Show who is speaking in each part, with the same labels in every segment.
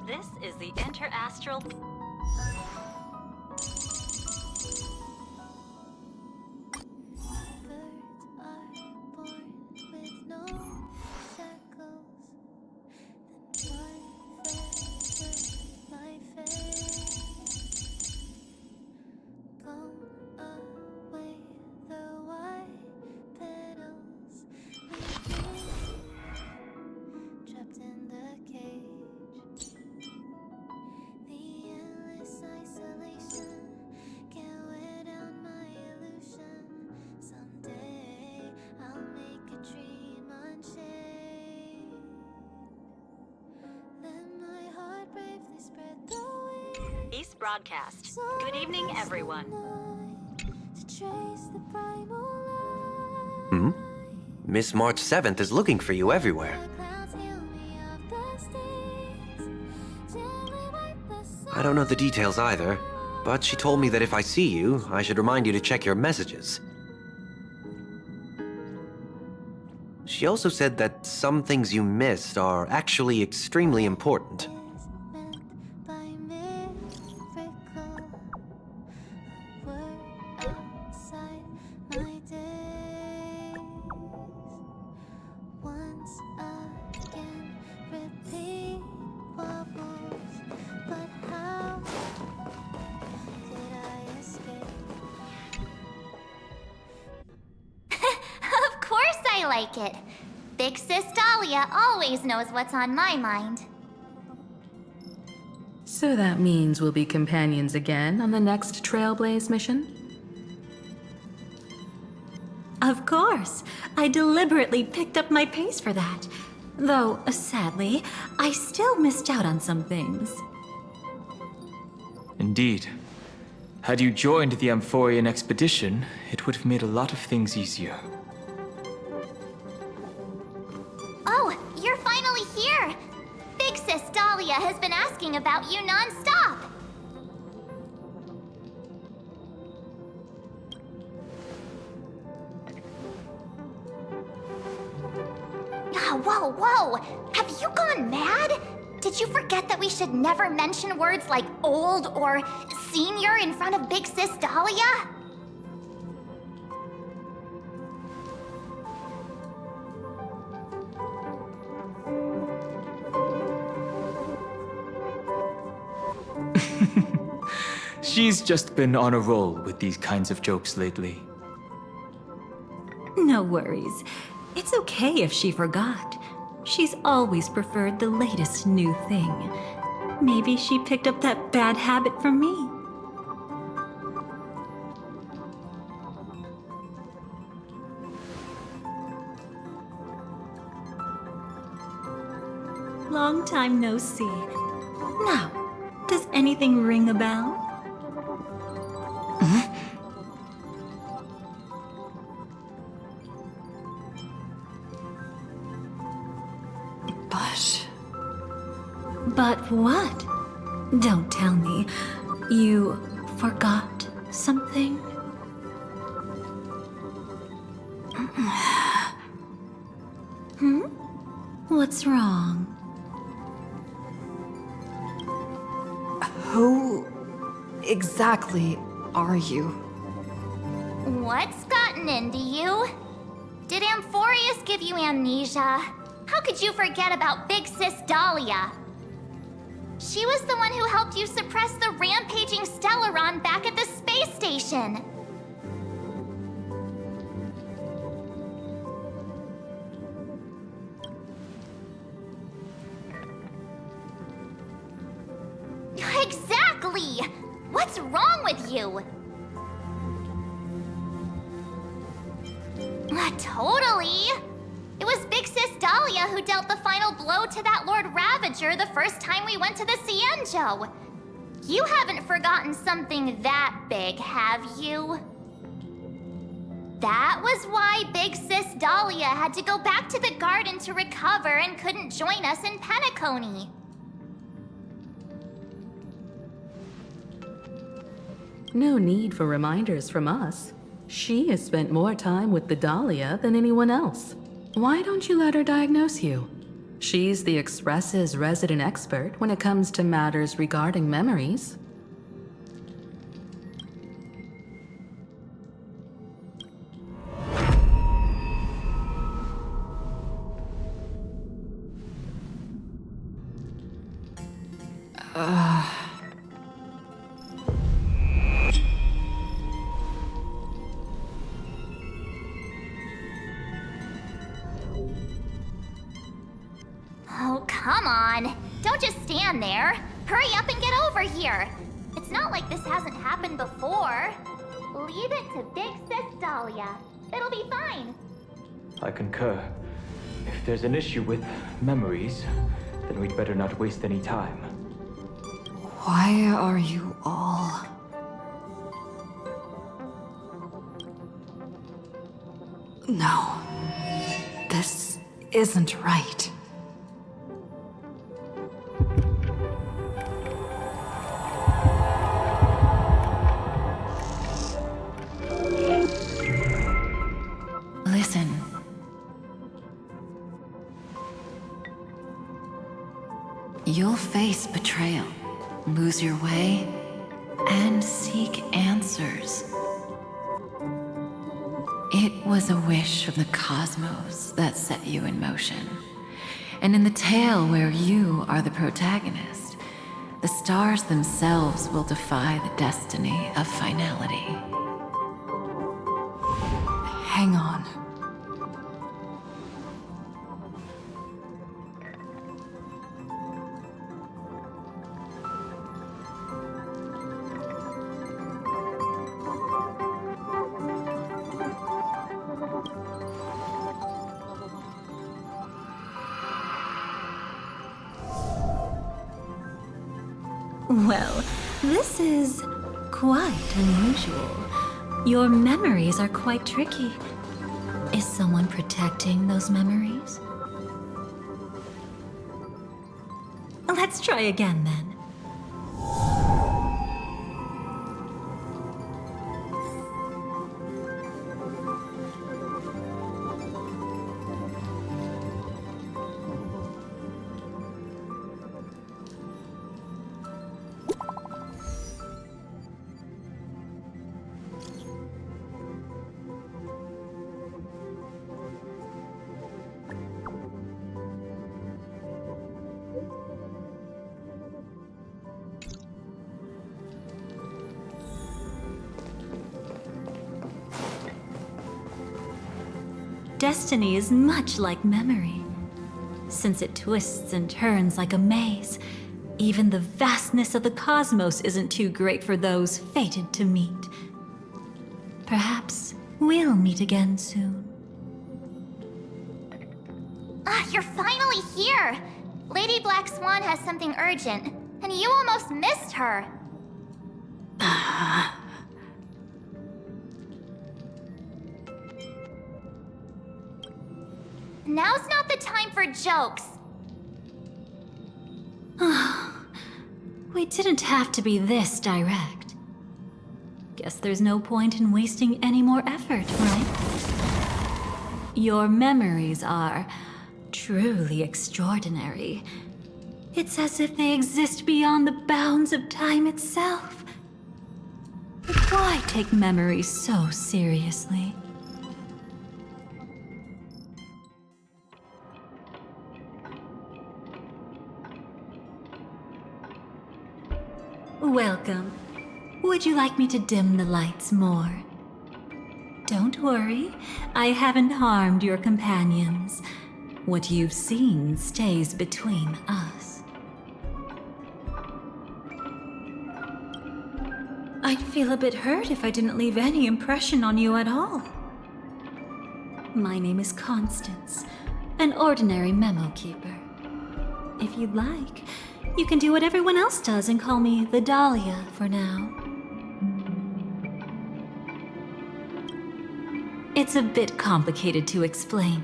Speaker 1: This is the interastral... East Broadcast. Good evening, everyone.
Speaker 2: Miss March 7th is looking for you everywhere. I don't know the details either, but she told me that if I see you, I should remind you to check your messages. She also said that some things you missed are actually extremely important.
Speaker 3: I like it. Big Sis Dahlia always knows what's on my mind.
Speaker 4: So that means we'll be companions again on the next Trailblaze mission?
Speaker 5: Of course. I deliberately picked up my pace for that. Though, sadly, I still missed out on some things.
Speaker 6: Indeed. Had you joined the Amphorian expedition, it would have made a lot of things easier.
Speaker 3: Oh, you're finally here! Big Sis Dahlia has been asking about you non-stop! Whoa, whoa! Have you gone mad? Did you forget that we should never mention words like old or senior in front of Big Sis Dahlia?
Speaker 6: She's just been on a roll with these kinds of jokes lately.
Speaker 5: No worries. It's okay if she forgot. She's always preferred the latest new thing. Maybe she picked up that bad habit from me. Long time no see. Now, does anything ring a bell? But what? Don't tell me. You forgot something? What's wrong?
Speaker 7: Who exactly are you?
Speaker 3: What's gotten into you? Did Amphorius give you amnesia? How could you forget about Big Sis Dahlia? She was the one who helped you suppress the rampaging Stellaron back at the space station. Exactly! What's wrong with you? Totally! It was Big Sis Dahlia who dealt the final blow to that Lord Ravager the first time we went to the Cienjo. You haven't forgotten something that big, have you? That was why Big Sis Dahlia had to go back to the garden to recover and couldn't join us in Penacony.
Speaker 4: No need for reminders from us. She has spent more time with the Dahlia than anyone else. Why don't you let her diagnose you? She's the Express's resident expert when it comes to matters regarding memories.
Speaker 3: Oh, come on. Don't just stand there. Hurry up and get over here. It's not like this hasn't happened before. Leave it to Big Sis Dahlia. It'll be fine.
Speaker 6: I concur. If there's an issue with memories, then we'd better not waste any time.
Speaker 7: Why are you all... No. This isn't right.
Speaker 8: Listen. You'll face betrayal, lose your way, and seek answers. It was a wish from the cosmos that set you in motion. And in the tale where you are the protagonist, the stars themselves will defy the destiny of finality.
Speaker 7: Hang on.
Speaker 5: Well, this is quite unusual. Your memories are quite tricky. Is someone protecting those memories? Let's try again then. Destiny is much like memory. Since it twists and turns like a maze, even the vastness of the cosmos isn't too great for those fated to meet. Perhaps we'll meet again soon.
Speaker 3: Ah, you're finally here! Lady Black Swan has something urgent, and you almost missed her. Now's not the time for jokes.
Speaker 5: We didn't have to be this direct. Guess there's no point in wasting any more effort, right? Your memories are truly extraordinary. It's as if they exist beyond the bounds of time itself. But why take memories so seriously? Welcome. Would you like me to dim the lights more? Don't worry, I haven't harmed your companions. What you've seen stays between us. I'd feel a bit hurt if I didn't leave any impression on you at all. My name is Constance, an ordinary memo keeper. If you'd like, you can do what everyone else does and call me the Dahlia for now. It's a bit complicated to explain,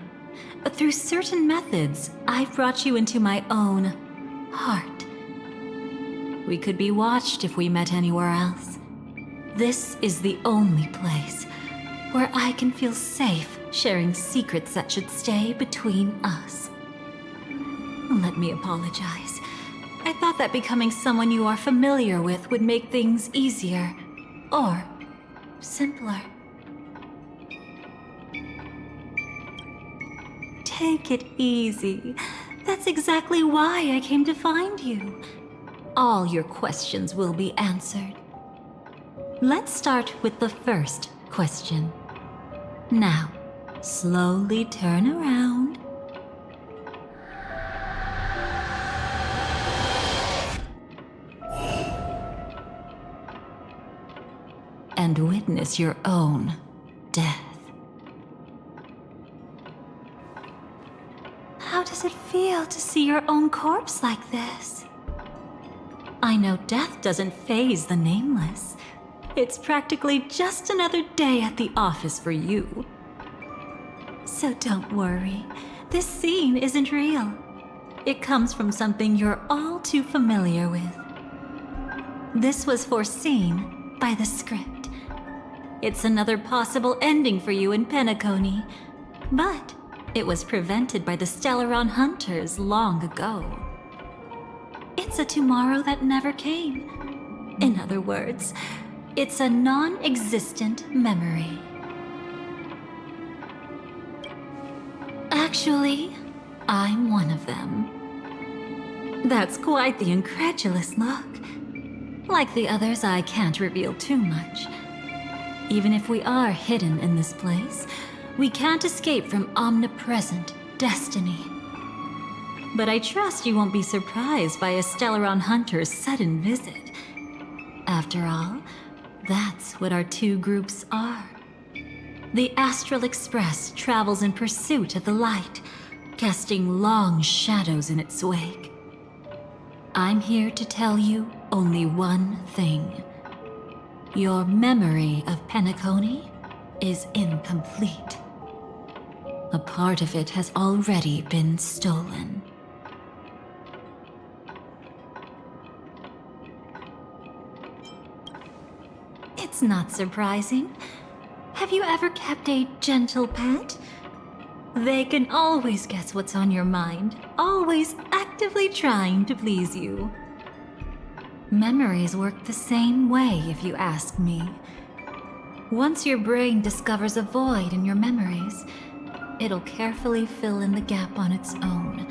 Speaker 5: but through certain methods, I've brought you into my own heart. We could be watched if we met anywhere else. This is the only place where I can feel safe sharing secrets that should stay between us. Let me apologize. I thought that becoming someone you are familiar with would make things easier. Or simpler. Take it easy. That's exactly why I came to find you. All your questions will be answered. Let's start with the first question. Now, slowly turn around. And witness your own death. How does it feel to see your own corpse like this? I know death doesn't faze the nameless. It's practically just another day at the office for you. So don't worry, this scene isn't real. It comes from something you're all too familiar with. This was foreseen by the script. It's another possible ending for you in Penacony, but it was prevented by the Stellaron Hunters long ago. It's a tomorrow that never came. In other words, it's a non-existent memory. Actually, I'm one of them. That's quite the incredulous look. Like the others, I can't reveal too much. Even if we are hidden in this place, we can't escape from omnipresent destiny. But I trust you won't be surprised by a Stellaron Hunter's sudden visit. After all, that's what our two groups are. The Astral Express travels in pursuit of the light, casting long shadows in its wake. I'm here to tell you only one thing. Your memory of Penacony is incomplete. A part of it has already been stolen. It's not surprising. Have you ever kept a gentle pet? They can always guess what's on your mind, always actively trying to please you. Memories work the same way, if you ask me. Once your brain discovers a void in your memories, it'll carefully fill in the gap on its own,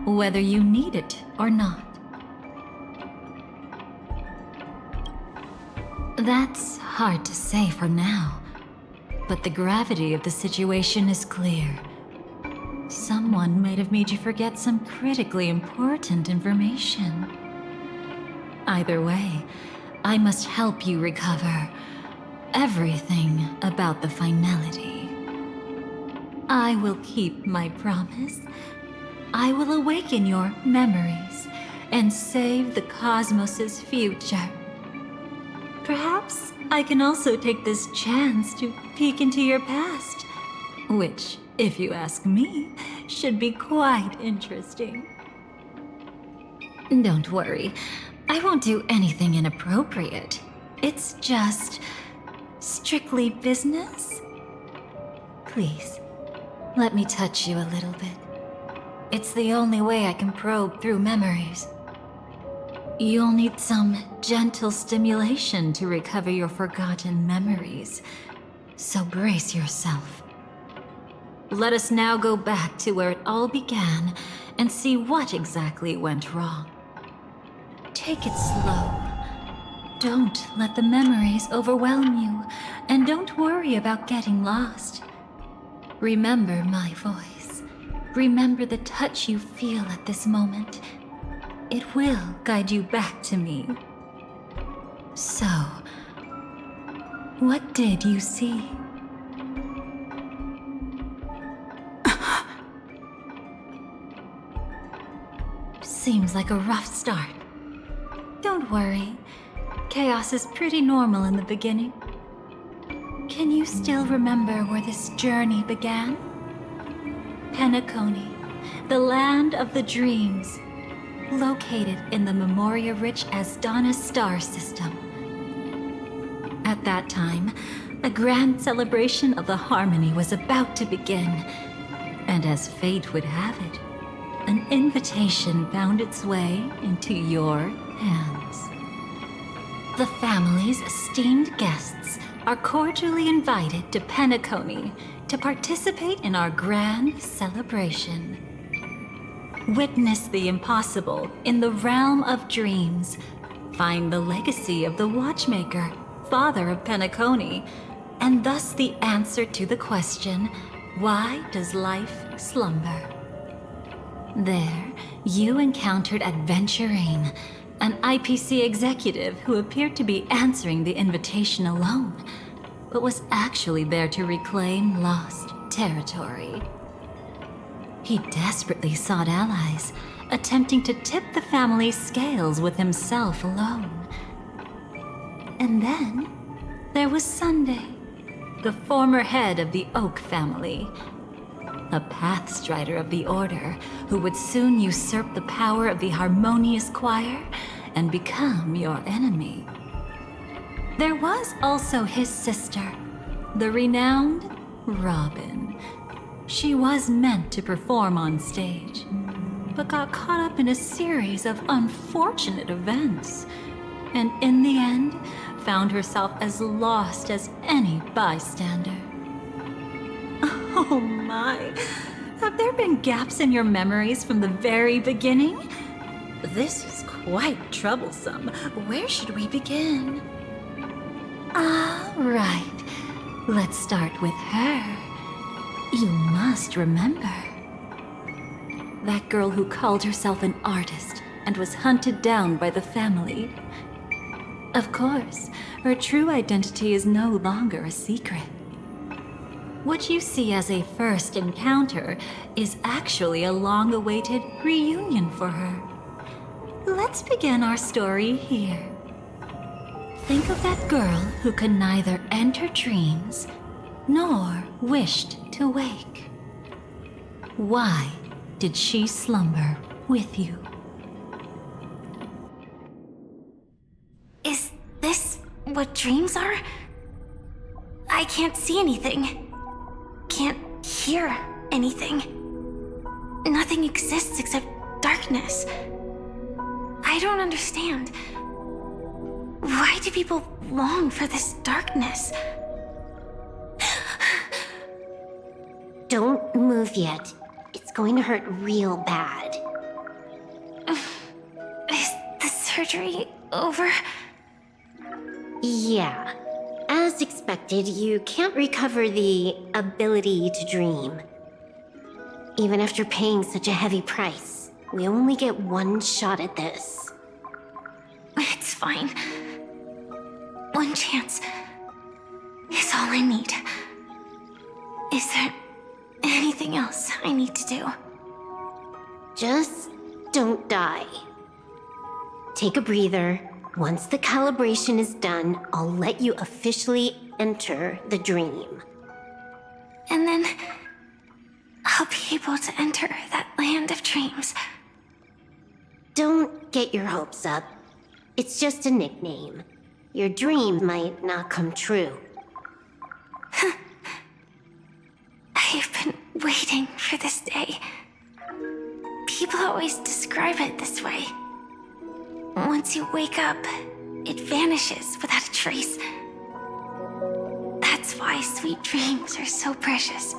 Speaker 5: whether you need it or not. That's hard to say for now, but the gravity of the situation is clear. Someone might have made you forget some critically important information. Either way, I must help you recover everything about the finality. I will keep my promise. I will awaken your memories and save the cosmos's future. Perhaps I can also take this chance to peek into your past, which, if you ask me, should be quite interesting. Don't worry, I won't do anything inappropriate. It's just strictly business. Please, let me touch you a little bit. It's the only way I can probe through memories. You'll need some gentle stimulation to recover your forgotten memories, so brace yourself. Let us now go back to where it all began and see what exactly went wrong. Take it slow. Don't let the memories overwhelm you, and don't worry about getting lost. Remember my voice. Remember the touch you feel at this moment. It will guide you back to me. So, what did you see? Seems like a rough start. Don't worry. Chaos is pretty normal in the beginning. Can you still remember where this journey began? Penacony, the land of the dreams, located in the Memoria-rich Asdana star system. At that time, a grand celebration of the harmony was about to begin, and as fate would have it, an invitation found its way into your hands. The family's esteemed guests are cordially invited to Penacony to participate in our grand celebration. Witness the impossible in the realm of dreams. Find the legacy of the Watchmaker, father of Penacony, and thus the answer to the question, why does life slumber? There, you encountered Adventurine, an IPC executive who appeared to be answering the invitation alone, but was actually there to reclaim lost territory. He desperately sought allies, attempting to tip the family's scales with himself alone. And then, there was Sunday, the former head of the Oak family, a Pathstrider of the Order who would soon usurp the power of the Harmonious Choir and become your enemy. There was also his sister, the renowned Robin. She was meant to perform on stage, but got caught up in a series of unfortunate events, and in the end, found herself as lost as any bystander. Oh my, have there been gaps in your memories from the very beginning? This is quite troublesome. Where should we begin? Right, let's start with her. You must remember. That girl who called herself an artist and was hunted down by the family. Of course, her true identity is no longer a secret. What you see as a first encounter is actually a long-awaited reunion for her. Let's begin our story here. Think of that girl who could neither enter dreams nor wished to wake. Why did she slumber with you?
Speaker 3: Is this what dreams are? I can't see anything. Can't hear anything. Nothing exists except darkness. I don't understand. Why do people long for this darkness?
Speaker 9: Don't move yet. It's going to hurt real bad.
Speaker 3: Is the surgery over?
Speaker 9: Yeah. As expected, you can't recover the ability to dream. Even after paying such a heavy price, we only get one shot at this.
Speaker 3: It's fine. One chance is all I need. Is there anything else I need to do?
Speaker 9: Just don't die. Take a breather. Once the calibration is done, I'll let you officially enter the dream.
Speaker 3: And then I'll be able to enter that land of dreams.
Speaker 9: Don't get your hopes up. It's just a nickname. Your dream might not come true.
Speaker 3: I've been waiting for this day. People always describe it this way. Once you wake up, it vanishes without a trace. That's why sweet dreams are so precious.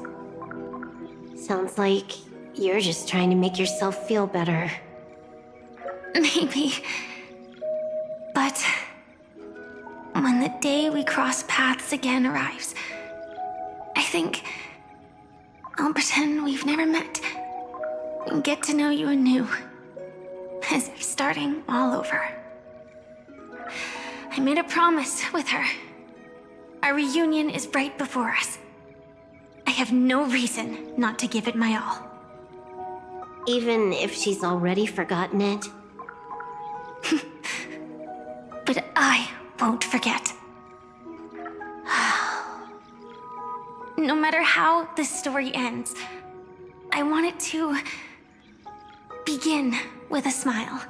Speaker 9: Sounds like you're just trying to make yourself feel better.
Speaker 3: Maybe. But when the day we cross paths again arrives, I think I'll pretend we've never met and get to know you anew, as if starting all over. I made a promise with her. Our reunion is right before us. I have no reason not to give it my all.
Speaker 9: Even if she's already forgotten it?
Speaker 3: But I won't forget. No matter how this story ends, I want it to begin with a smile.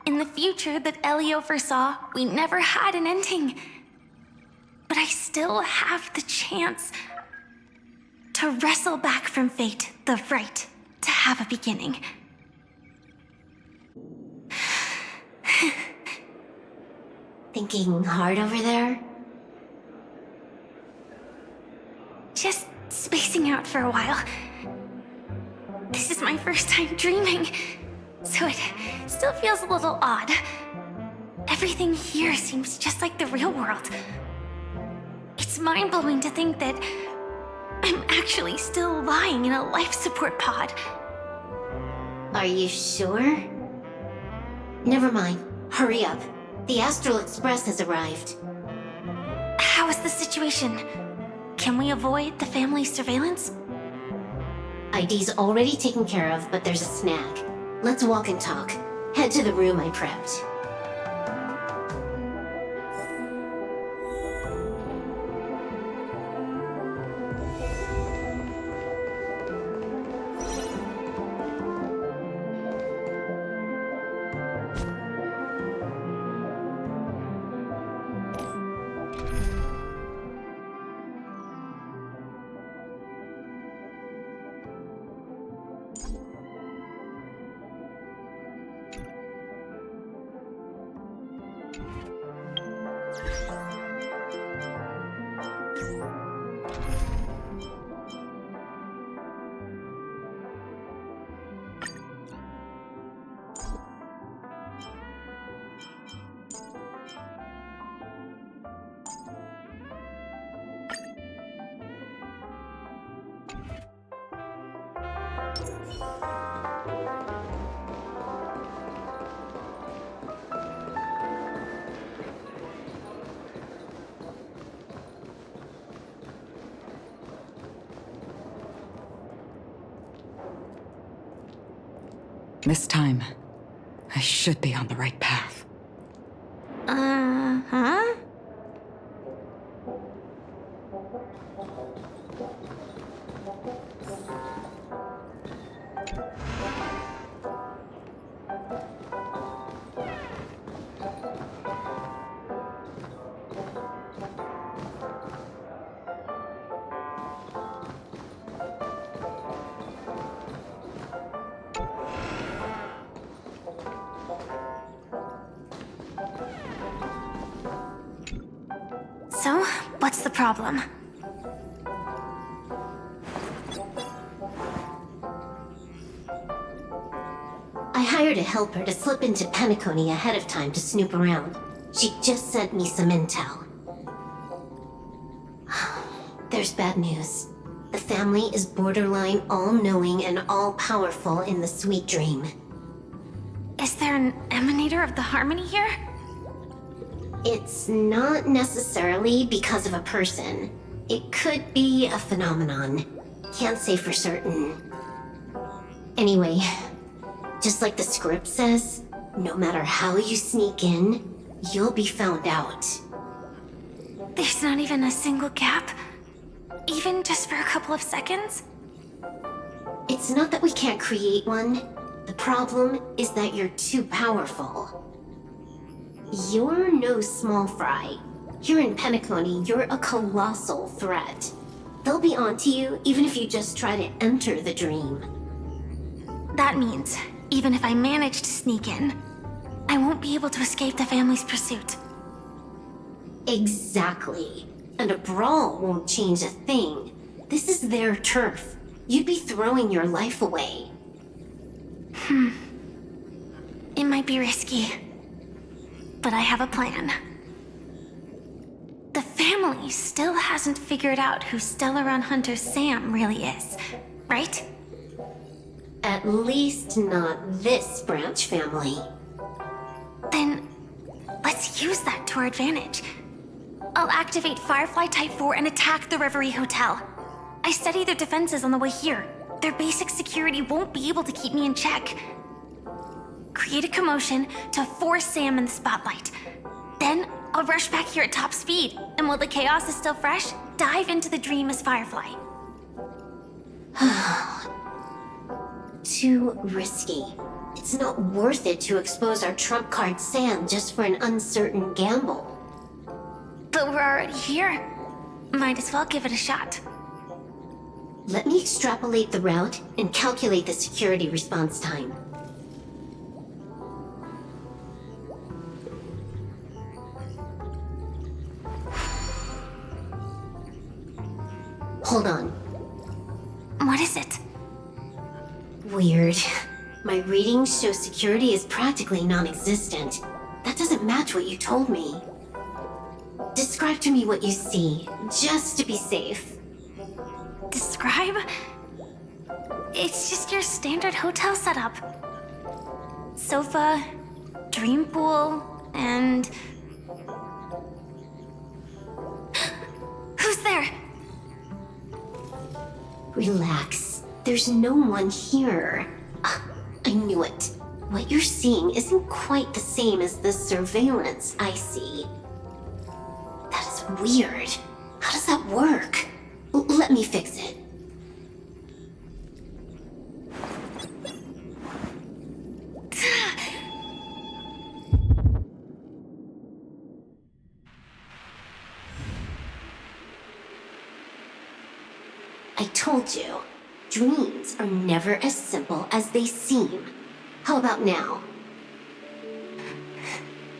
Speaker 3: In the future that Elio foresaw, we never had an ending. But I still have the chance to wrestle back from fate the right to have a beginning.
Speaker 9: Thinking hard over there?
Speaker 3: Just spacing out for a while. This is my first time dreaming, so it still feels a little odd. Everything here seems just like the real world. It's mind-blowing to think that I'm actually still lying in a life support pod.
Speaker 9: Are you sure? Never mind. Hurry up. The Astral Express has arrived.
Speaker 3: How is the situation? Can we avoid the family's surveillance?
Speaker 9: ID's already taken care of, but there's a snag. Let's walk and talk. Head to the room I prepped.
Speaker 7: This time, I should be on the right path.
Speaker 3: Huh? So, what's the problem?
Speaker 9: I hired a helper to slip into Penacony ahead of time to snoop around. She just sent me some intel. There's bad news. The family is borderline all-knowing and all-powerful in the Sweet Dream.
Speaker 3: Is there an emanator of the Harmony here?
Speaker 9: It's not necessarily because of a person. It could be a phenomenon. Can't say for certain. Anyway, just like the script says, no matter how you sneak in, you'll be found out.
Speaker 3: There's not even a single gap? Even just for a couple of seconds?
Speaker 9: It's not that we can't create one. The problem is that you're too powerful. You're no small fry. Here in Penacony, you're a colossal threat. They'll be onto you even if you just try to enter the dream.
Speaker 3: That means, even if I manage to sneak in, I won't be able to escape the family's pursuit.
Speaker 9: Exactly. And a brawl won't change a thing. This is their turf. You'd be throwing your life away.
Speaker 3: It might be risky, but I have a plan. The family still hasn't figured out who Stellaron Hunter Sam really is, right?
Speaker 9: At least not this branch family.
Speaker 3: Then, let's use that to our advantage. I'll activate Firefly Type 4 and attack the Reverie Hotel. I studied their defenses on the way here. Their basic security won't be able to keep me in check. Create a commotion to force Sam in the spotlight. Then, I'll rush back here at top speed, and while the chaos is still fresh, dive into the dream as Firefly.
Speaker 9: Too risky. It's not worth it to expose our trump card Sam just for an uncertain gamble.
Speaker 3: But we're already here. Might as well give it a shot.
Speaker 9: Let me extrapolate the route and calculate the security response time. Hold on.
Speaker 3: What is it?
Speaker 9: Weird. My readings show security is practically non-existent. That doesn't match what you told me. Describe to me what you see, just to be safe.
Speaker 3: Describe? It's just your standard hotel setup. Sofa, dream pool, and... Who's there?
Speaker 9: Relax. There's no one here. I knew it. What you're seeing isn't quite the same as the surveillance I see. That is weird. How does that work? Let me fix it. I told you, dreams are never as simple as they seem. How about now?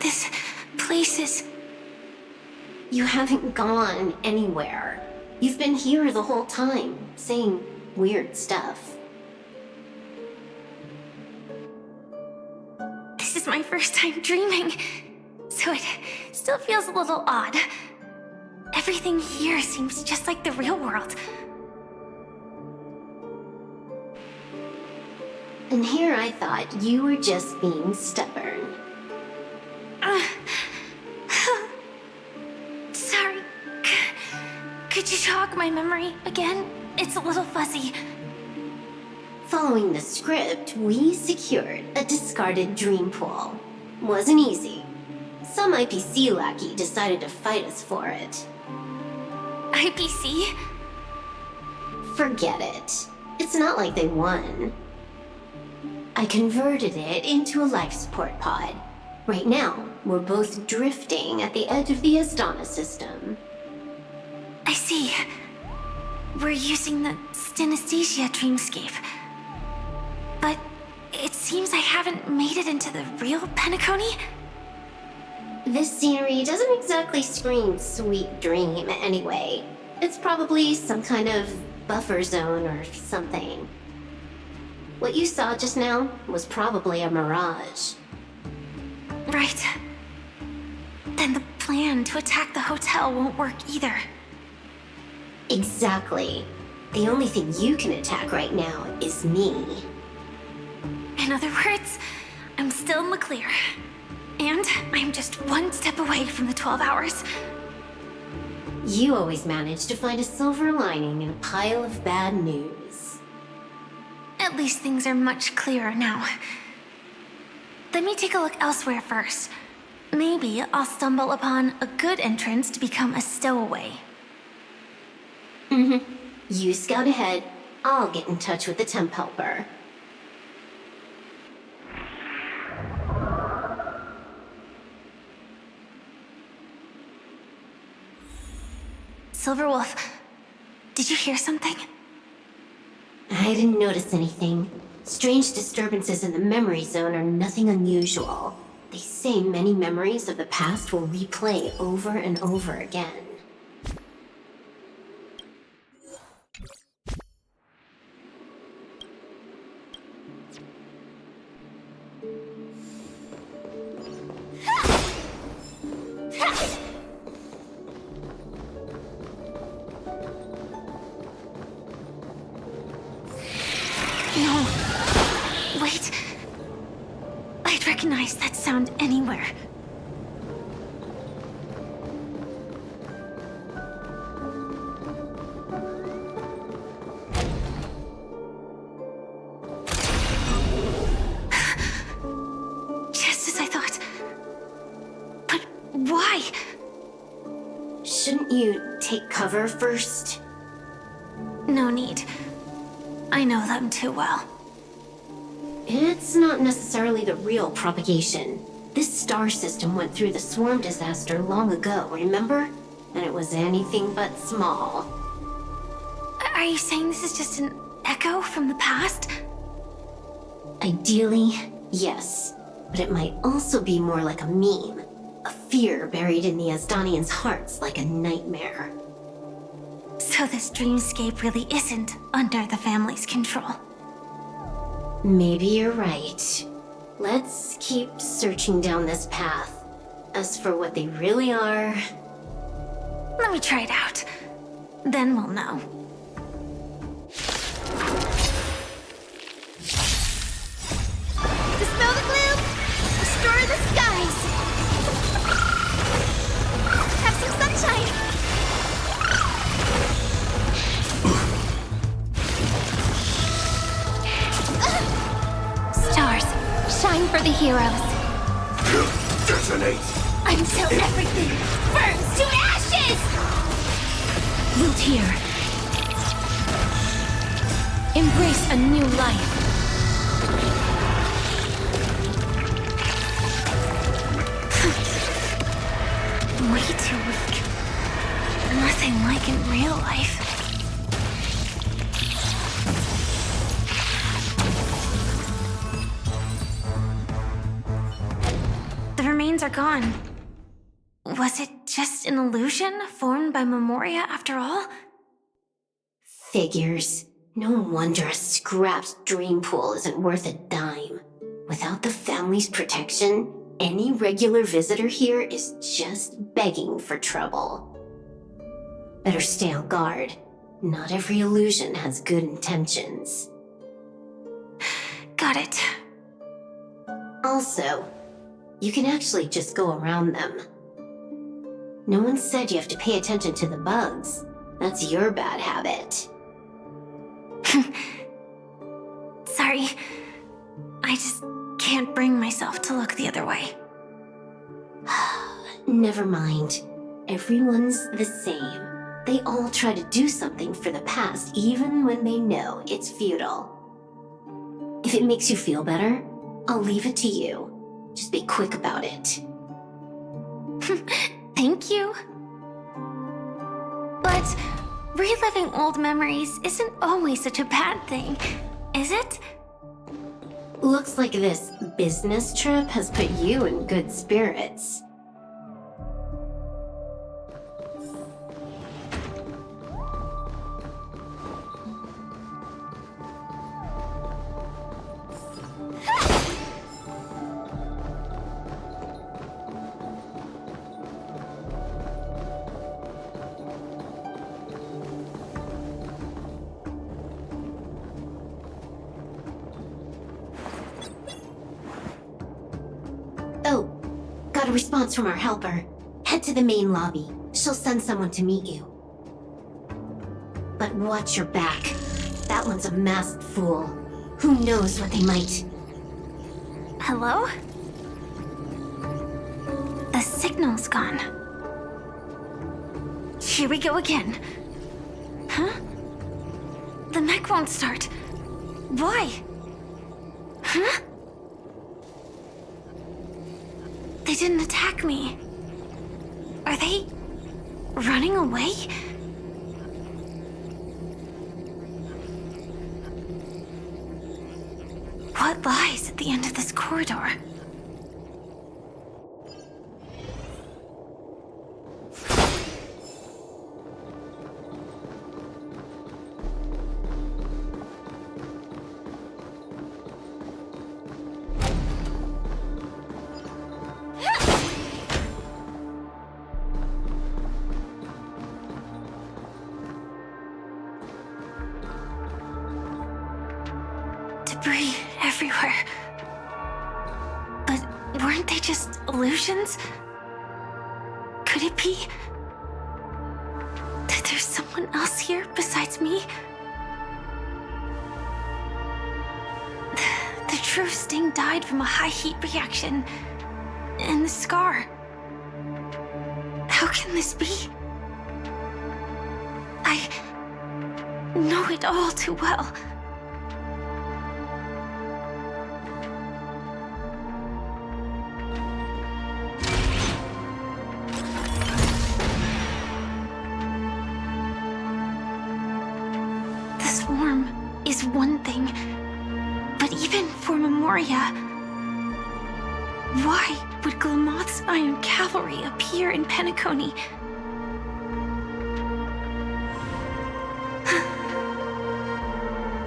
Speaker 3: This place is...
Speaker 9: You haven't gone anywhere. You've been here the whole time, saying weird stuff.
Speaker 3: This is my first time dreaming, so it still feels a little odd. Everything here seems just like the real world.
Speaker 9: And here I thought you were just being stubborn.
Speaker 3: Sorry. Could you jog my memory again? It's a little fuzzy.
Speaker 9: Following the script, we secured a discarded dream pool. Wasn't easy. Some IPC lackey decided to fight us for it.
Speaker 3: IPC?
Speaker 9: Forget it. It's not like they won. I converted it into a life support pod. Right now, we're both drifting at the edge of the Astana system.
Speaker 3: I see. We're using the synesthesia dreamscape. But it seems I haven't made it into the real Penacony?
Speaker 9: This scenery doesn't exactly scream sweet dream anyway. It's probably some kind of buffer zone or something. What you saw just now was probably a mirage.
Speaker 3: Right. Then the plan to attack the hotel won't work either.
Speaker 9: Exactly. The only thing you can attack right now is me.
Speaker 3: In other words, I'm still in the clear. And I'm just one step away from the 12 hours.
Speaker 9: You always manage to find a silver lining in a pile of bad news.
Speaker 3: At least things are much clearer now. Let me take a look elsewhere first. Maybe I'll stumble upon a good entrance to become a stowaway.
Speaker 9: You scout ahead. I'll get in touch with the temp helper.
Speaker 3: Silverwolf, did you hear something?
Speaker 9: I didn't notice anything. Strange disturbances in the memory zone are nothing unusual. They say many memories of the past will replay over and over again.
Speaker 3: No. Wait. I'd recognize that sound anywhere. Just as I thought. But why?
Speaker 9: Shouldn't you take cover first?
Speaker 3: No need. I know them too well.
Speaker 9: It's not necessarily the real propagation. This star system went through the swarm disaster long ago, remember? And it was anything but small.
Speaker 3: Are you saying this is just an echo from the past?
Speaker 9: Ideally, yes. But it might also be more like a meme. A fear buried in the Asdanians' hearts like a nightmare.
Speaker 3: So this dreamscape really isn't under the family's control.
Speaker 9: Maybe you're right. Let's keep searching down this path. As for what they really are...
Speaker 3: Let me try it out. Then we'll know. Dispel the gloom! Restore the skies! Have some sunshine! Stars, shine for the heroes.
Speaker 2: Detonate!
Speaker 3: Until everything burns to ashes! Wilt here. Embrace a new life. Way too weak. Nothing like in real life. The remains are gone. Was it just an illusion formed by Memoria after all?
Speaker 9: Figures. No wonder a scrapped dream pool isn't worth a dime. Without the family's protection, any regular visitor here is just begging for trouble. Better stay on guard. Not every illusion has good intentions.
Speaker 3: Got it.
Speaker 9: Also, you can actually just go around them. No one said you have to pay attention to the bugs. That's your bad habit.
Speaker 3: Sorry. I just can't bring myself to look the other way.
Speaker 9: Never mind. Everyone's the same. They all try to do something for the past, even when they know it's futile. If it makes you feel better, I'll leave it to you. Just be quick about it.
Speaker 3: Thank you. But reliving old memories isn't always such a bad thing, is it?
Speaker 9: Looks like this business trip has put you in good spirits. Oh, got a response from our helper. Head to the main lobby. She'll send someone to meet you. But watch your back. That one's a masked fool. Who knows what they might...
Speaker 3: Hello? The signal's gone. Here we go again. Huh? The mech won't start. Why? Huh? They didn't attack me. Are they running away? What lies at the end of this corridor? Debris everywhere. But weren't they just illusions? Could it be that there's someone else here besides me? The true Sting died from a high heat reaction. And the scar. How can this be? I know it all too well.
Speaker 10: is one thing. But even for Memoria, why would Glamoth's Iron Cavalry appear in Penacony?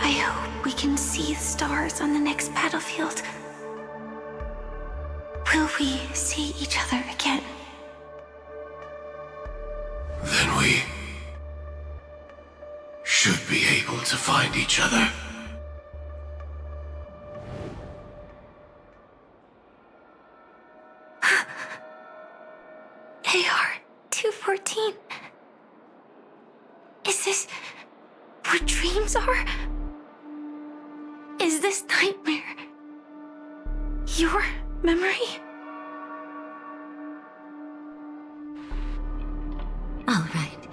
Speaker 10: I hope we can see the stars on the next battlefield. Will we see each other again?
Speaker 11: Then we should be able to find each other.
Speaker 10: AR-214. Is this what dreams are? Is this nightmare your memory?
Speaker 5: All right.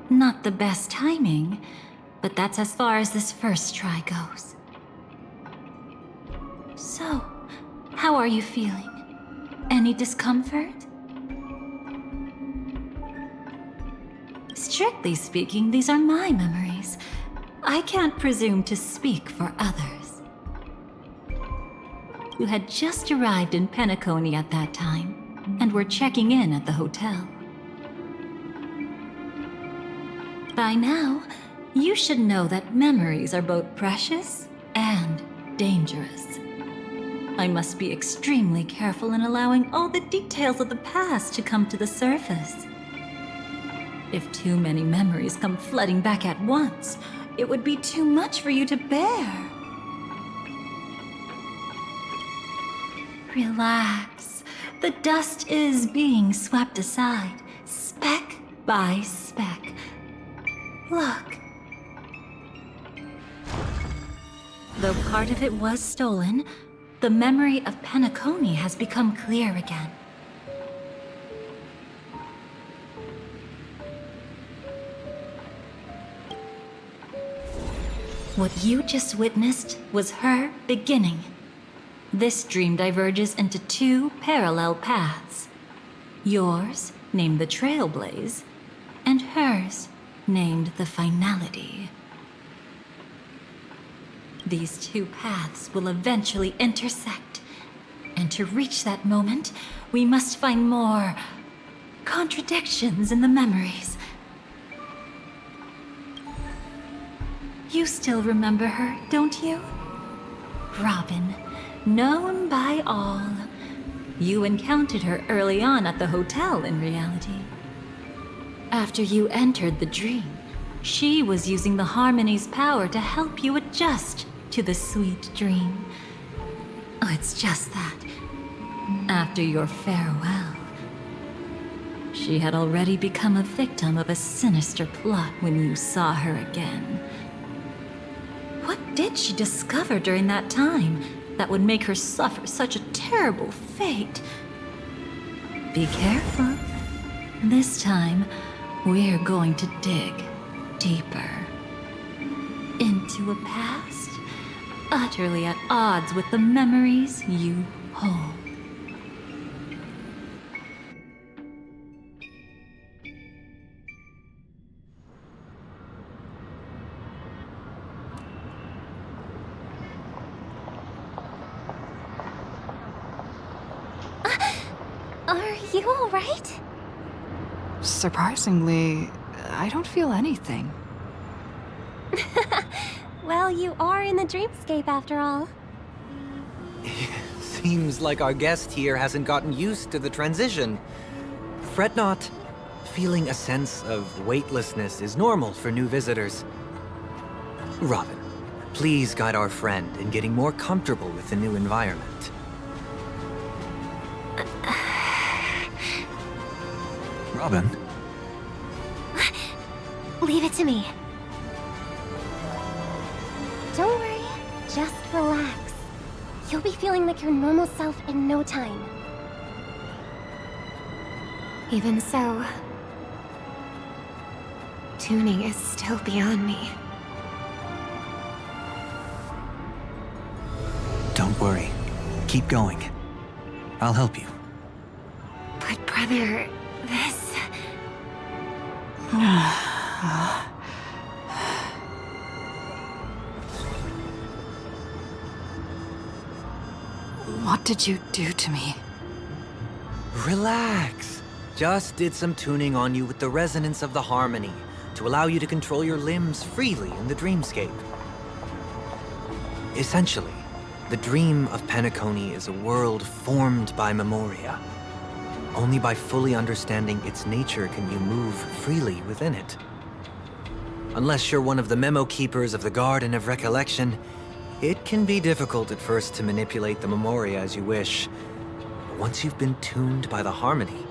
Speaker 5: Not the best timing, but that's as far as this first try goes. So, how are you feeling? Any discomfort? Strictly speaking, these are my memories. I can't presume to speak for others. You had just arrived in Penacony at that time, and were checking in at the hotel. By now, you should know that memories are both precious and dangerous. I must be extremely careful in allowing all the details of the past to come to the surface. If too many memories come flooding back at once, it would be too much for you to bear. Relax. The dust is being swept aside, speck by speck. Look. Though part of it was stolen, the memory of Penacony has become clear again. What you just witnessed was her beginning. This dream diverges into two parallel paths. Yours, named the Trailblaze, and hers, named the Finality. These two paths will eventually intersect, and to reach that moment, we must find more contradictions in the memories. You still remember her, don't you? Robin, known by all. You encountered her early on at the hotel in reality. After you entered the dream, she was using the Harmony's power to help you adjust to the sweet dream. Oh, it's just that. After your farewell, she had already become a victim of a sinister plot when you saw her again. What did she discover during that time that would make her suffer such a terrible fate? Be careful. This time, we're going to dig deeper into a past utterly at odds with the memories you hold.
Speaker 3: Are you all right?
Speaker 7: Surprisingly, I don't feel anything.
Speaker 12: Well, you are in the dreamscape after all.
Speaker 2: Seems like our guest here hasn't gotten used to the transition. Fret not. Feeling a sense of weightlessness is normal for new visitors. Robin, please guide our friend in getting more comfortable with the new environment. Robin?
Speaker 12: Leave it to me. Don't worry, just relax. You'll be feeling like your normal self in no time.
Speaker 10: Even so, tuning is still beyond me.
Speaker 2: Don't worry. Keep going. I'll help you.
Speaker 10: But brother, this...
Speaker 7: What did you do to me?
Speaker 2: Relax. Just did some tuning on you with the resonance of the harmony to allow you to control your limbs freely in the dreamscape. Essentially, the dream of Penacony is a world formed by memoria. Only by fully understanding its nature can you move freely within it. Unless you're one of the memo keepers of the Garden of Recollection, it can be difficult at first to manipulate the memoria as you wish. But once you've been tuned by the harmony,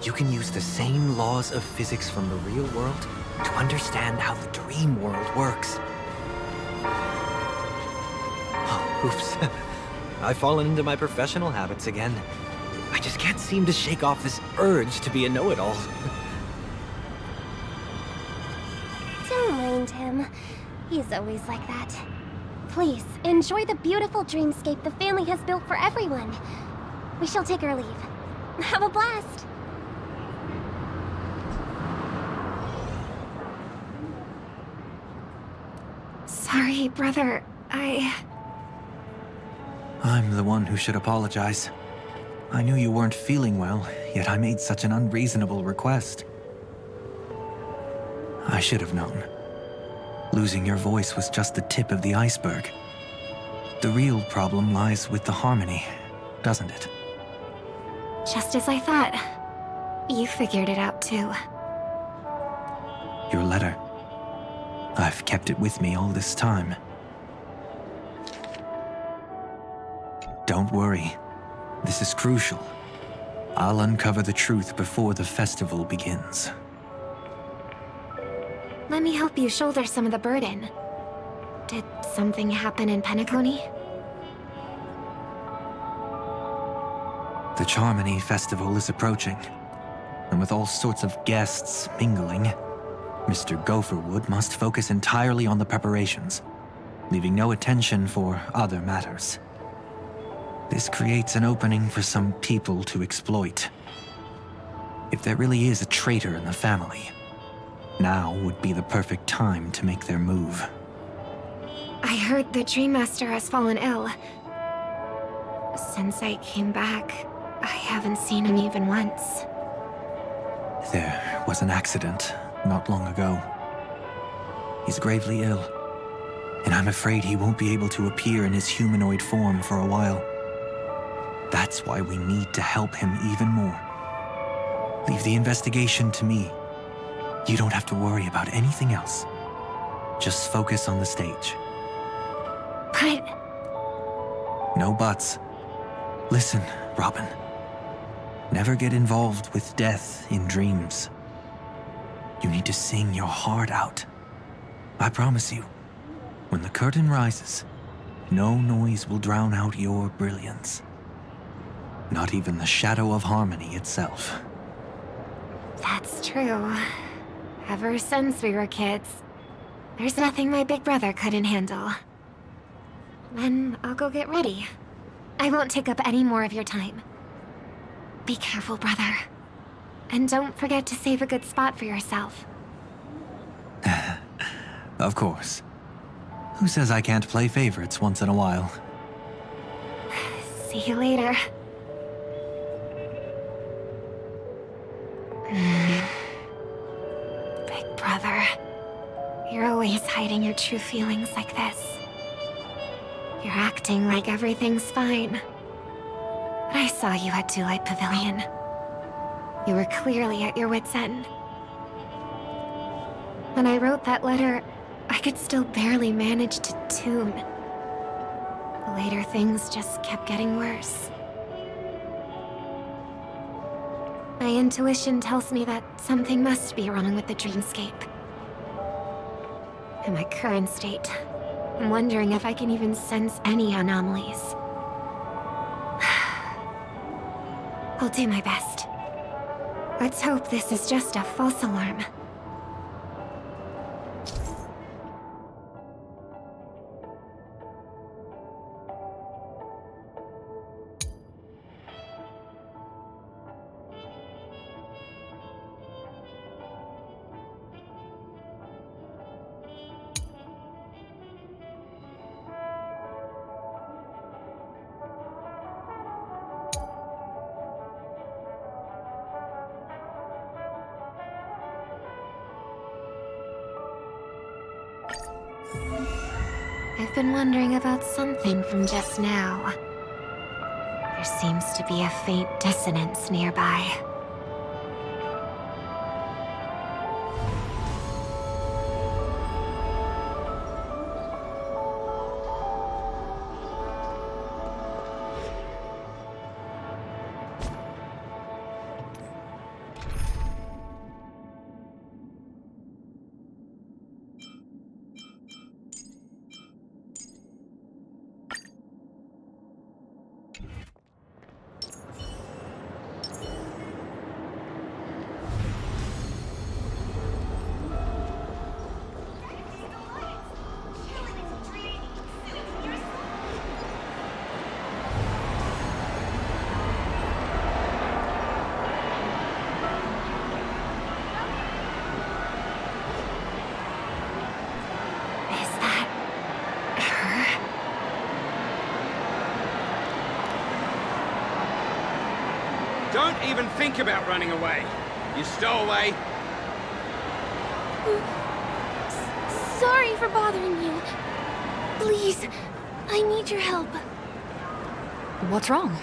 Speaker 2: you can use the same laws of physics from the real world to understand how the dream world works. Oh, oops. I've fallen into my professional habits again. I just can't seem to shake off this urge to be a know-it-all.
Speaker 12: Don't mind him. He's always like that. Please, enjoy the beautiful dreamscape the family has built for everyone. We shall take our leave. Have a blast!
Speaker 10: Sorry, brother.
Speaker 2: I'm the one who should apologize. I knew you weren't feeling well, yet I made such an unreasonable request. I should have known. Losing your voice was just the tip of the iceberg. The real problem lies with the harmony, doesn't it?
Speaker 10: Just as I thought. You figured it out too.
Speaker 2: Your letter. I've kept it with me all this time. Don't worry. This is crucial. I'll uncover the truth before the festival begins.
Speaker 10: Let me help you shoulder some of the burden. Did something happen in Penacony?
Speaker 2: The Charmony Festival is approaching, and with all sorts of guests mingling, Mr. Gopherwood must focus entirely on the preparations, leaving no attention for other matters. This creates an opening for some people to exploit. If there really is a traitor in the family, now would be the perfect time to make their move.
Speaker 10: I heard the Dream Master has fallen ill. Since I came back, I haven't seen him even once.
Speaker 2: There was an accident not long ago. He's gravely ill, and I'm afraid he won't be able to appear in his humanoid form for a while. That's why we need to help him even more. Leave the investigation to me. You don't have to worry about anything else. Just focus on the stage.
Speaker 10: But...
Speaker 2: No buts. Listen, Robin. Never get involved with death in dreams. You need to sing your heart out. I promise you, when the curtain rises, no noise will drown out your brilliance. Not even the shadow of harmony itself.
Speaker 10: that's true. Ever since we were kids, there's nothing my big brother couldn't handle. Then I'll go get ready. I won't take up any more of your time. Be careful, brother. And don't forget to save a good spot for yourself.
Speaker 2: Of course. Who says I can't play favorites once in a while?
Speaker 10: See you later. Big brother, you're always hiding your true feelings like this. You're acting like everything's fine. But I saw you at Daylight Pavilion. You were clearly at your wit's end. When I wrote that letter, I could still barely manage to tune. Later, things just kept getting worse. My intuition tells me that something must be wrong with the dreamscape. In my current state, I'm wondering if I can even sense any anomalies. I'll do my best. Let's hope this is just a false alarm. I've been wondering about something from just now. There seems to be a faint dissonance nearby.
Speaker 13: Don't even think about running away. You stowaway.
Speaker 12: Sorry for bothering you. Please, I need your help.
Speaker 14: What's wrong?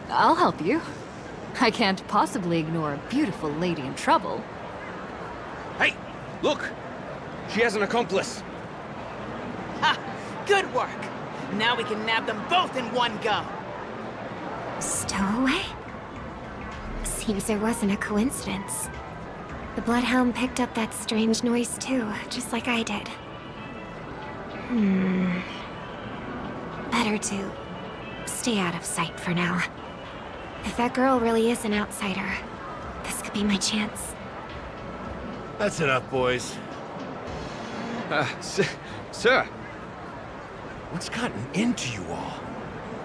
Speaker 14: I'll help you. I can't possibly ignore a beautiful lady in trouble.
Speaker 13: Hey, look! She has an accomplice.
Speaker 15: Ha! Good work! Now we can nab them both in one go!
Speaker 10: Stowaway? Seems it wasn't a coincidence. The Bloodhound picked up that strange noise too, just like I did. Better to stay out of sight for now. If that girl really is an outsider, this could be my chance.
Speaker 11: That's enough, boys.
Speaker 13: Sir.
Speaker 11: What's gotten into you all?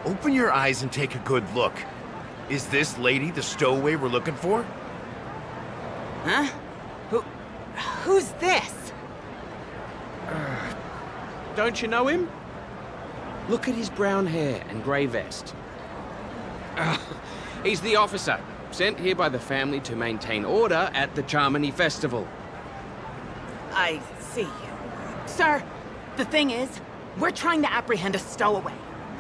Speaker 11: Open your eyes and take a good look. Is this lady the stowaway we're looking for?
Speaker 15: Huh? Who's this?
Speaker 13: Don't you know him? Look at his brown hair and grey vest. He's the officer, sent here by the family to maintain order at the Charmony Festival.
Speaker 15: I see. Sir, the thing is, we're trying to apprehend a stowaway.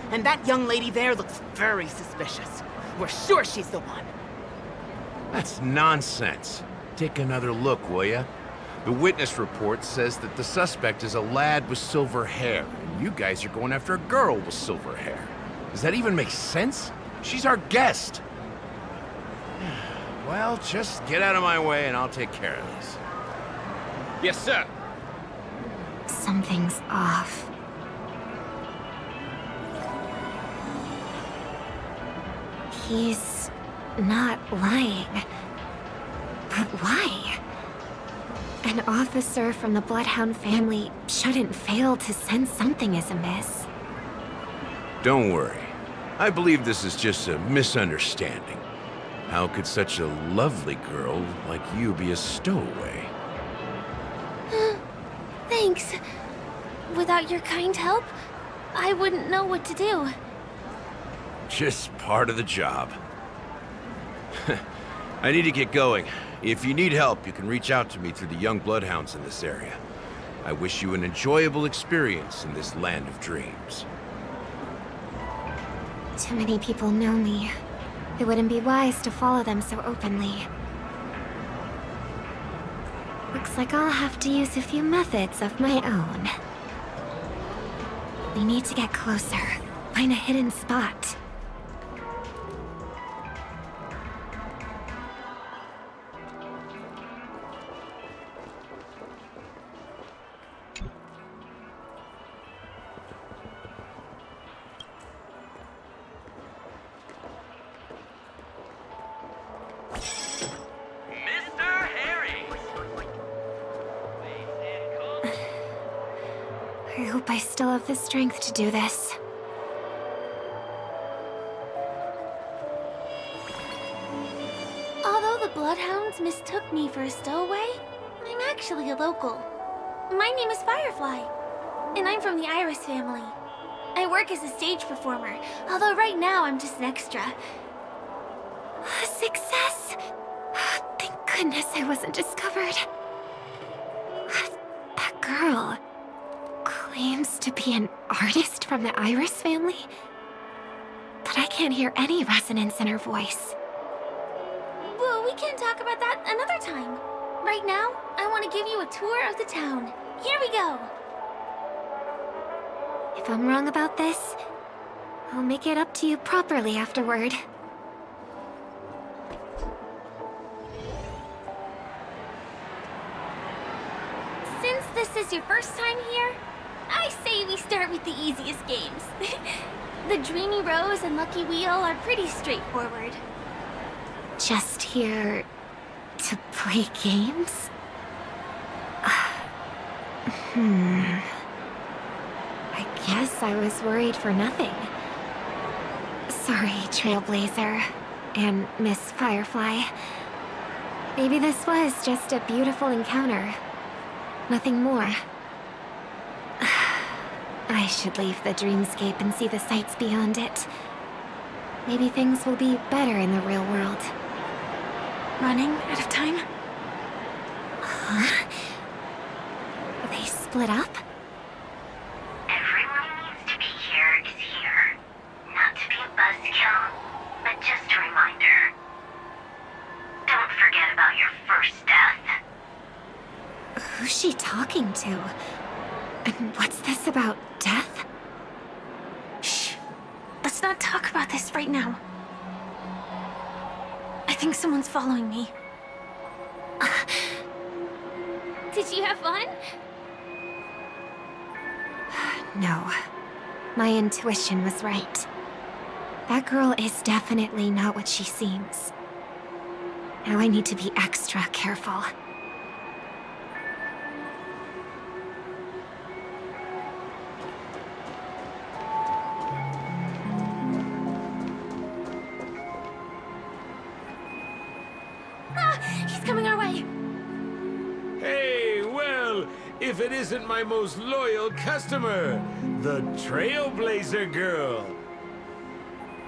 Speaker 15: And that young lady there looks very suspicious. We're sure she's the one.
Speaker 11: That's nonsense. Take another look, will ya? The witness report says that the suspect is a lad with silver hair, and you guys are going after a girl with silver hair. Does that even make sense? She's our guest. Well, just get out of my way and I'll take care of this.
Speaker 13: Yes, sir.
Speaker 10: Something's off. He's not lying. But why? An officer from the Bloodhound family shouldn't fail to sense something is amiss.
Speaker 11: Don't worry. I believe this is just a misunderstanding. How could such a lovely girl like you be a stowaway?
Speaker 12: Thanks. Without your kind help, I wouldn't know what to do.
Speaker 11: Just part of the job. I need to get going. If you need help, you can reach out to me through the young bloodhounds in this area. I wish you an enjoyable experience in this land of dreams.
Speaker 10: Too many people know me. It wouldn't be wise to follow them so openly. Looks like I'll have to use a few methods of my own. We need to get closer. Find a hidden spot. I hope I still have the strength to do this.
Speaker 12: Although the Bloodhounds mistook me for a stowaway, I'm actually a local. My name is Firefly, and I'm from the Iris family. I work as a stage performer, although right now I'm just an extra.
Speaker 10: Success! Thank goodness I wasn't discovered. That girl claims to to be an artist from the Iris family? But I can't hear any resonance in her voice.
Speaker 3: Well, we can talk about that another time. Right now, I want to give you a tour of the town. Here we go.
Speaker 10: If I'm wrong about this, I'll make it up to you properly afterward.
Speaker 3: Since this is your first time here, I say we start with the easiest games. The Dreamy Rose and Lucky Wheel are pretty straightforward.
Speaker 10: Just here to play games? I guess I was worried for nothing. Sorry, Trailblazer and Miss Firefly. Maybe this was just a beautiful encounter. Nothing more. I should leave the dreamscape and see the sights beyond it. Maybe things will be better in the real world. Running out of time? Huh? They split up?
Speaker 16: Everyone needs to be here is here. Not to be a buzzkill, but just a reminder. Don't forget about your first death.
Speaker 10: Who's she talking to? And what's this about death?
Speaker 3: Shh. Let's not talk about this right now. I think someone's following me. Did you have fun?
Speaker 10: No. My intuition was right. That girl is definitely not what she seems. Now I need to be extra careful.
Speaker 3: He's coming our way.
Speaker 17: Hey, well, if it isn't my most loyal customer, the Trailblazer Girl.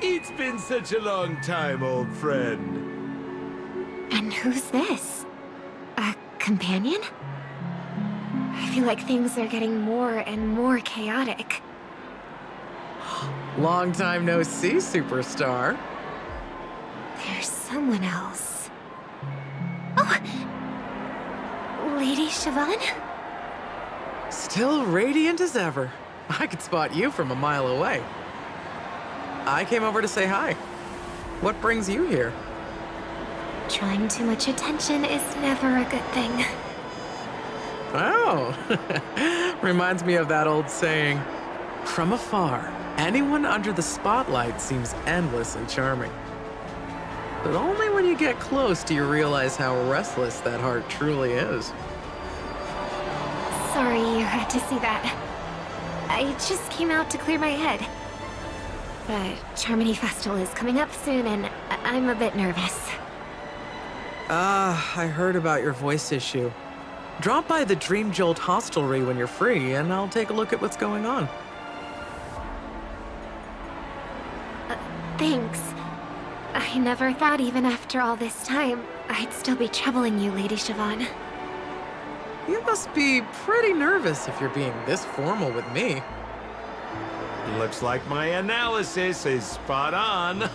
Speaker 17: It's been such a long time, old friend.
Speaker 10: And who's this? A companion? I feel like things are getting more and more chaotic.
Speaker 18: Long time no see, superstar.
Speaker 10: There's someone else. Oh! Lady Siobhan?
Speaker 18: Still radiant as ever. I could spot you from a mile away. I came over to say hi. What brings you here?
Speaker 10: Drawing too much attention is never a good thing.
Speaker 18: Oh, reminds me of that old saying, from afar, anyone under the spotlight seems endlessly charming. But only when you get close do you realize how restless that heart truly is.
Speaker 10: Sorry you had to see that. I just came out to clear my head. The Charmony Festival is coming up soon and I'm a bit nervous.
Speaker 18: I heard about your voice issue. Drop by the Dream Jolt hostelry when you're free, and I'll take a look at what's going on.
Speaker 10: Thanks. I never thought even after all this time, I'd still be troubling you, Lady Siobhan.
Speaker 18: You must be pretty nervous if you're being this formal with me.
Speaker 17: Looks like my analysis is spot on.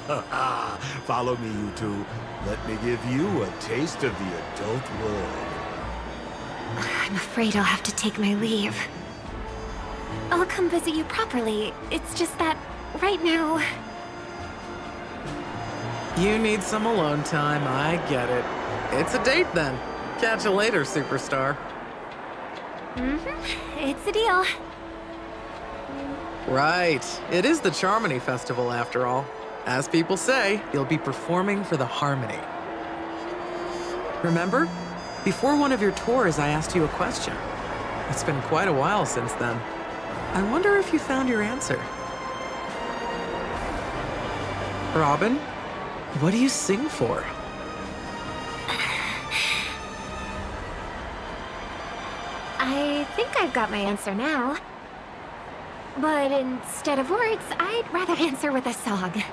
Speaker 17: Follow me, you two. Let me give you a taste of the adult world.
Speaker 10: I'm afraid I'll have to take my leave. I'll come visit you properly. It's just that, right now...
Speaker 18: You need some alone time, I get it. It's a date then. Catch you later, superstar.
Speaker 10: It's a deal.
Speaker 18: Right. It is the Charmony Festival, after all. As people say, you'll be performing for the Harmony. Remember? Before one of your tours, I asked you a question. It's been quite a while since then. I wonder if you found your answer. Robin, what do you sing for?
Speaker 10: I think I've got my answer now. But instead of words, I'd rather answer with a song.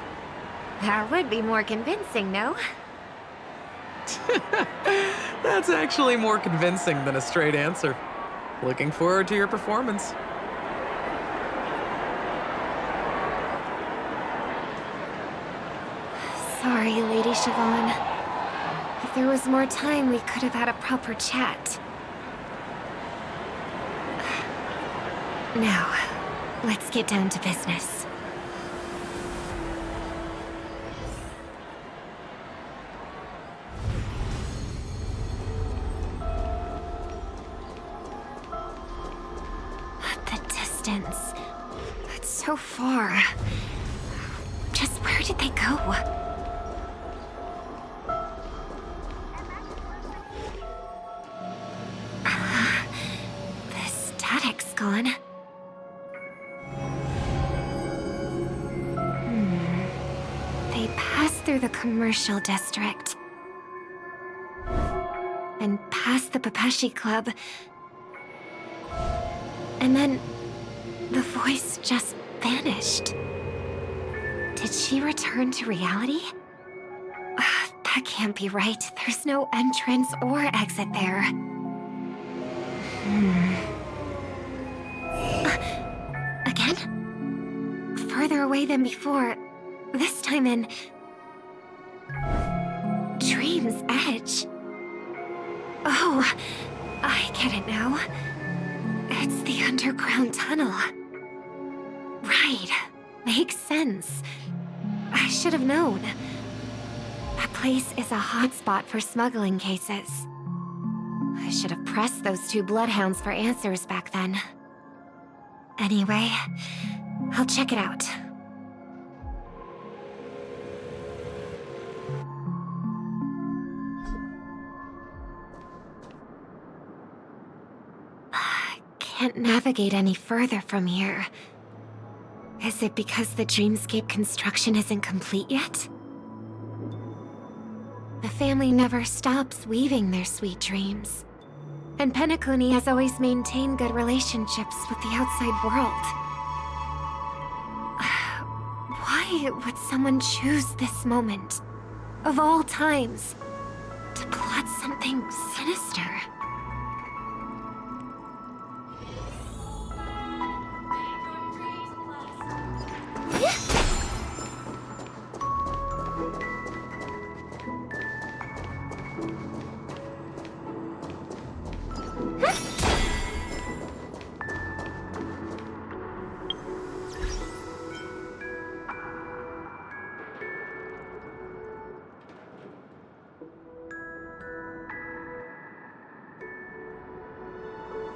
Speaker 10: That would be more convincing, no?
Speaker 18: That's actually more convincing than a straight answer. Looking forward to your performance.
Speaker 10: sorry, Lady Siobhan. If there was more time, we could have had a proper chat. Now, let's get down to business. The distance. It's so far. Just where did they go? The static's gone. They passed through the commercial district. And past the Papashi Club. And then the voice just vanished. Did she return to reality? That can't be right. There's no entrance or exit there. Again? Further away than before. This time in... Dream's Edge. Oh, I get it now. It's the underground tunnel. Right. Makes sense. I should have known. That place is a hotspot for smuggling cases. I should have pressed those two bloodhounds for answers back then. Anyway, I'll check it out. Can't navigate any further from here. Is it because the dreamscape construction isn't complete yet? The family never stops weaving their sweet dreams. And Penacony has always maintained good relationships with the outside world. Why would someone choose this moment, of all times, to plot something sinister?